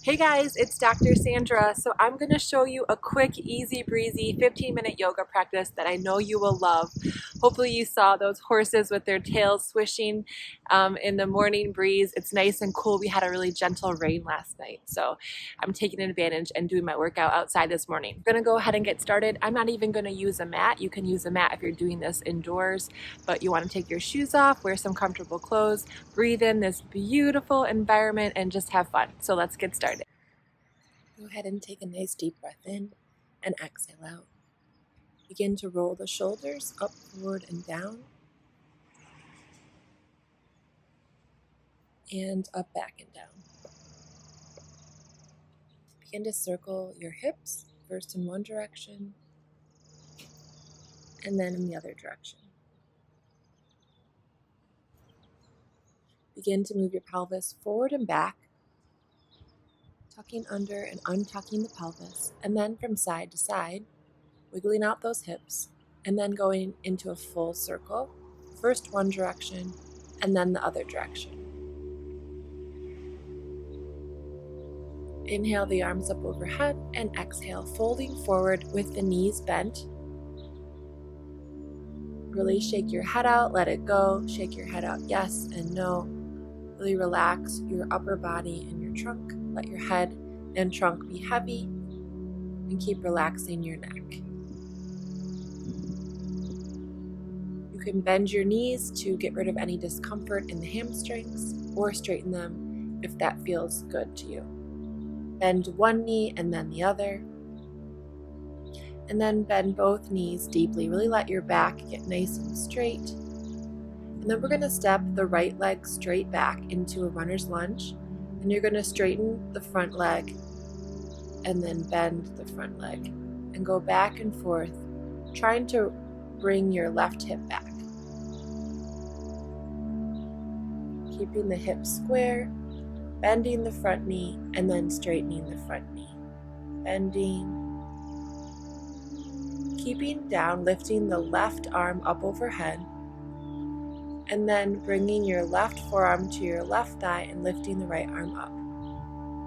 Hey guys, it's Dr. Sandra. So I'm going to show you a quick, easy breezy 15-minute yoga practice that I know you will love. Hopefully you saw those horses with their tails swishing in the morning breeze. It's nice and cool. We had a really gentle rain last night, so I'm taking advantage and doing my workout outside this morning. I'm going to go ahead and get started. I'm not even going to use a mat. You can use a mat if you're doing this indoors, but you want to take your shoes off, wear some comfortable clothes, breathe in this beautiful environment, and just have fun. So let's get started. Go ahead and take a nice deep breath in and exhale out. Begin to roll the shoulders up, forward, and down, and up, back, and down. Begin to circle your hips, first in one direction, and then in the other direction. Begin to move your pelvis forward and back, tucking under and untucking the pelvis, and then from side to side, wiggling out those hips, and then going into a full circle, first one direction, and then the other direction. Inhale the arms up overhead and exhale, folding forward with the knees bent. Really shake your head out, let it go. Shake your head out, yes and no. Really relax your upper body and your trunk. Let your head and trunk be heavy and keep relaxing your neck. You can bend your knees to get rid of any discomfort in the hamstrings or straighten them if that feels good to you. Bend one knee and then the other. And then bend both knees deeply. Really let your back get nice and straight. And then we're going to step the right leg straight back into a runner's lunge. And you're going to straighten the front leg and then bend the front leg. And go back and forth, trying to bring your left hip back. Keeping the hips square, bending the front knee, and then straightening the front knee. Bending. Keeping down, lifting the left arm up overhead, and then bringing your left forearm to your left thigh and lifting the right arm up.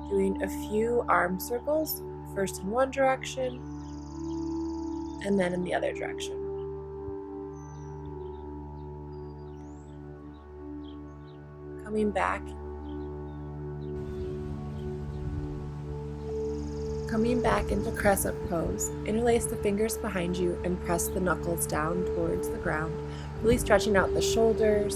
Doing a few arm circles, first in one direction, and then in the other direction. Coming back into crescent pose. Interlace the fingers behind you and press the knuckles down towards the ground, really stretching out the shoulders.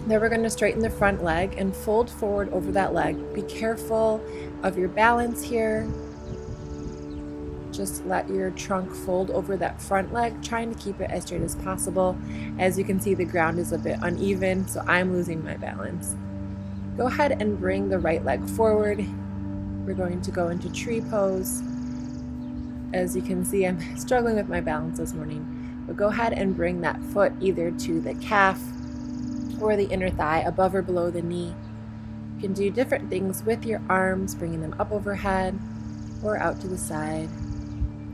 Then we're going to straighten the front leg and fold forward over that leg. Be careful of your balance here. Just let your trunk fold over that front leg, trying to keep it as straight as possible. As you can see, the ground is a bit uneven, so I'm losing my balance. Go ahead and bring the right leg forward. We're going to go into tree pose. As you can see, I'm struggling with my balance this morning, but go ahead and bring that foot either to the calf or the inner thigh, above or below the knee. You can do different things with your arms, bringing them up overhead or out to the side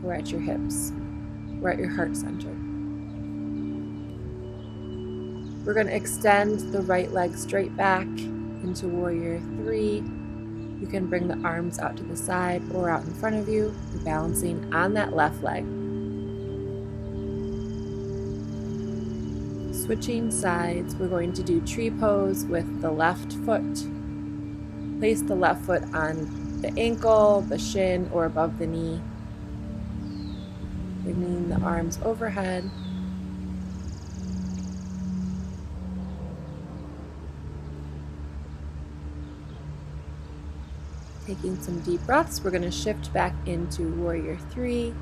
or at your hips or at your heart center. We're going to extend the right leg straight back into Warrior 3. You can bring the arms out to the side or out in front of you. You're balancing on that left leg. Switching sides, we're going to do tree pose with the left foot. Place the left foot on the ankle, the shin, or above the knee. Bringing the arms overhead. Taking some deep breaths, we're going to shift back into Warrior 3,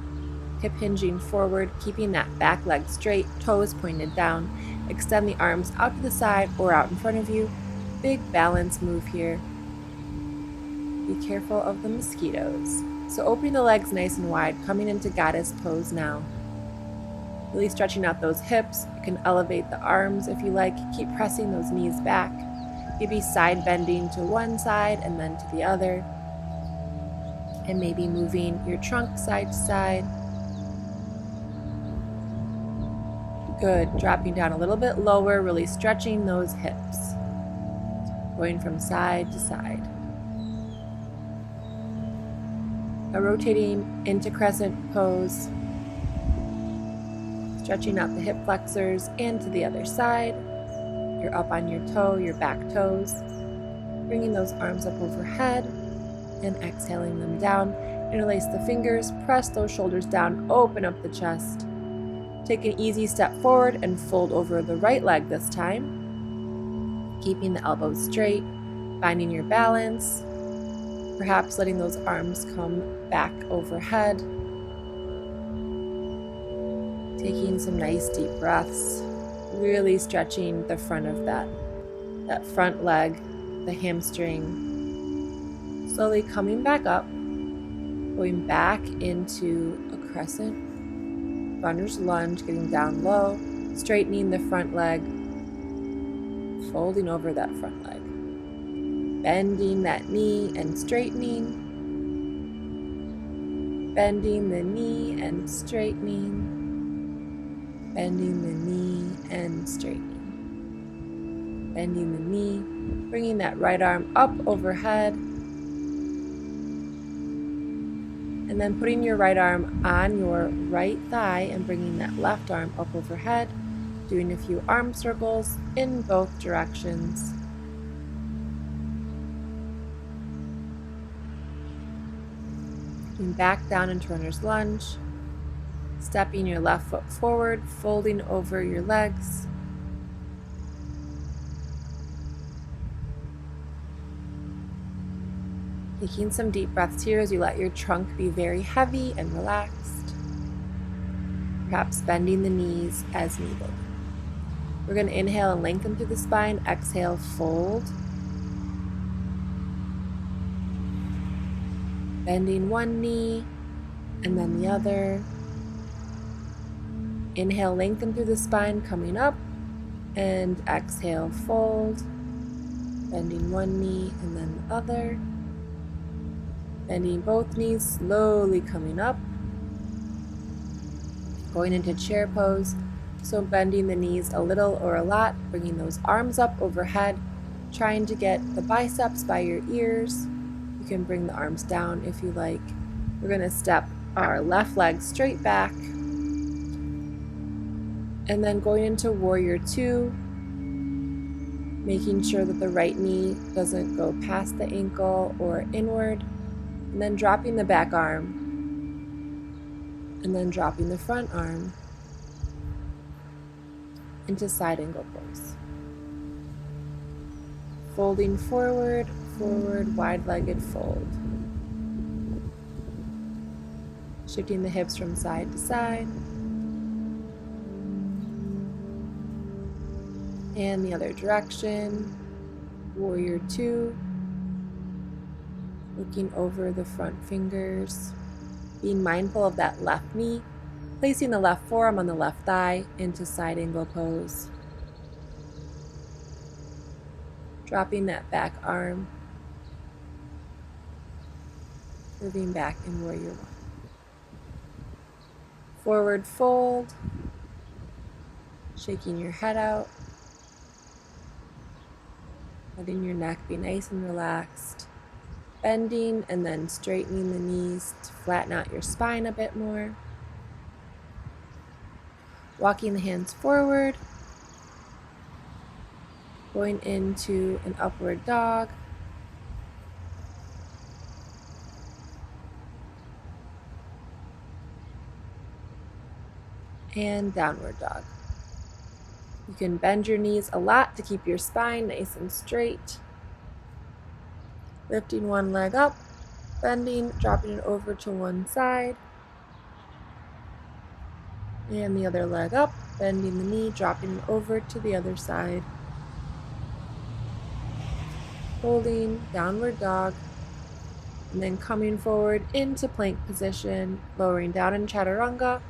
hip hinging forward, keeping that back leg straight, toes pointed down. Extend the arms out to the side or out in front of you. Big balance move here. Be careful of the mosquitoes. So opening the legs nice and wide, coming into goddess pose now. Really stretching out those hips. You can elevate the arms if you like. Keep pressing those knees back. Maybe side bending to one side and then to the other. And maybe moving your trunk side to side. Good. Dropping down a little bit lower, really stretching those hips. Going from side to side. Now rotating into crescent pose. Stretching out the hip flexors and to the other side. You're up on your toe, your back toes. Bringing those arms up overhead and exhaling them down. Interlace the fingers, press those shoulders down, open up the chest. Take an easy step forward and fold over the right leg this time. Keeping the elbows straight, finding your balance. Perhaps letting those arms come back overhead. Taking some nice deep breaths. Really stretching the front of that front leg, the hamstring. Slowly coming back up. Going back into a crescent. Runner's lunge, getting down low, straightening the front leg, folding over that front leg, bending that knee and straightening, bending the knee and straightening, bending the knee and straightening, bending the knee, bringing that right arm up overhead, and then putting your right arm on your right thigh and bringing that left arm up overhead, doing a few arm circles in both directions. Going back down into runner's lunge, stepping your left foot forward, folding over your legs. Taking some deep breaths here as you let your trunk be very heavy and relaxed. Perhaps bending the knees as needed. We're going to inhale and lengthen through the spine. Exhale, fold. Bending one knee and then the other. Inhale, lengthen through the spine, coming up. And exhale, fold. Bending one knee and then the other. Bending both knees, slowly coming up. Going into chair pose. So bending the knees a little or a lot, bringing those arms up overhead, trying to get the biceps by your ears. You can bring the arms down if you like. We're going to step our left leg straight back. And then going into warrior two, making sure that the right knee doesn't go past the ankle or inward. And then dropping the back arm, and then dropping the front arm into side angle pose. Folding forward, forward, wide-legged fold. Shifting the hips from side to side. And the other direction, warrior two. Looking over the front fingers, being mindful of that left knee, placing the left forearm on the left thigh into side angle pose. Dropping that back arm, moving back in warrior one. Forward fold, shaking your head out, letting your neck be nice and relaxed. Bending and then straightening the knees to flatten out your spine a bit more. Walking the hands forward. Going into an upward dog. And downward dog. You can bend your knees a lot to keep your spine nice and straight. Lifting one leg up, bending, dropping it over to one side. And the other leg up, bending the knee, dropping it over to the other side. Holding, downward dog. And then coming forward into plank position, lowering down in chaturanga,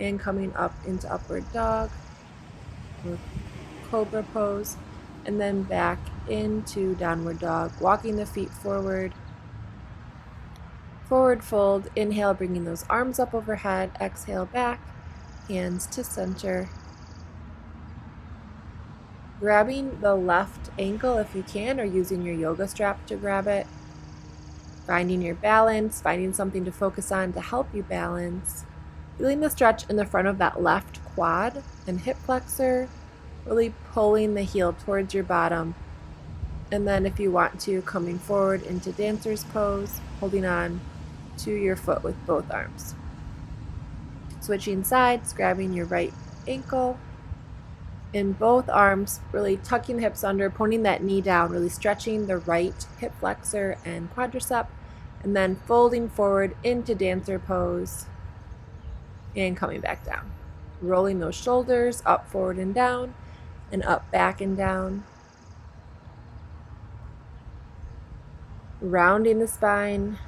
and coming up into upward dog, or cobra pose. And then back into downward dog, walking the feet forward. Forward fold, inhale, bringing those arms up overhead, exhale back, hands to center. Grabbing the left ankle if you can, or using your yoga strap to grab it. Finding your balance, finding something to focus on to help you balance. Feeling the stretch in the front of that left quad and hip flexor, really pulling the heel towards your bottom. And then if you want to, coming forward into dancer's pose, holding on to your foot with both arms. Switching sides, grabbing your right ankle in both arms, really tucking the hips under, pointing that knee down, really stretching the right hip flexor and quadricep, and then folding forward into dancer pose and coming back down. Rolling those shoulders up, forward, and down, and up, back, and down. Rounding the spine,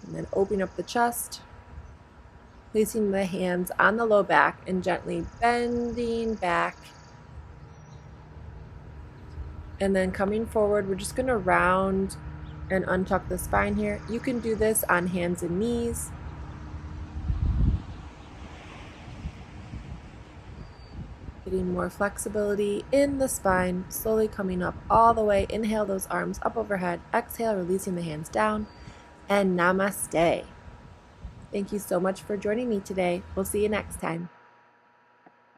and then opening up the chest. Placing the hands on the low back and gently bending back. And then coming forward, we're just going to round and untuck the spine here. You can do this on hands and knees. Getting more flexibility in the spine, slowly coming up all the way. Inhale those arms up overhead. Exhale, releasing the hands down. And namaste. Thank you so much for joining me today. We'll see you next time.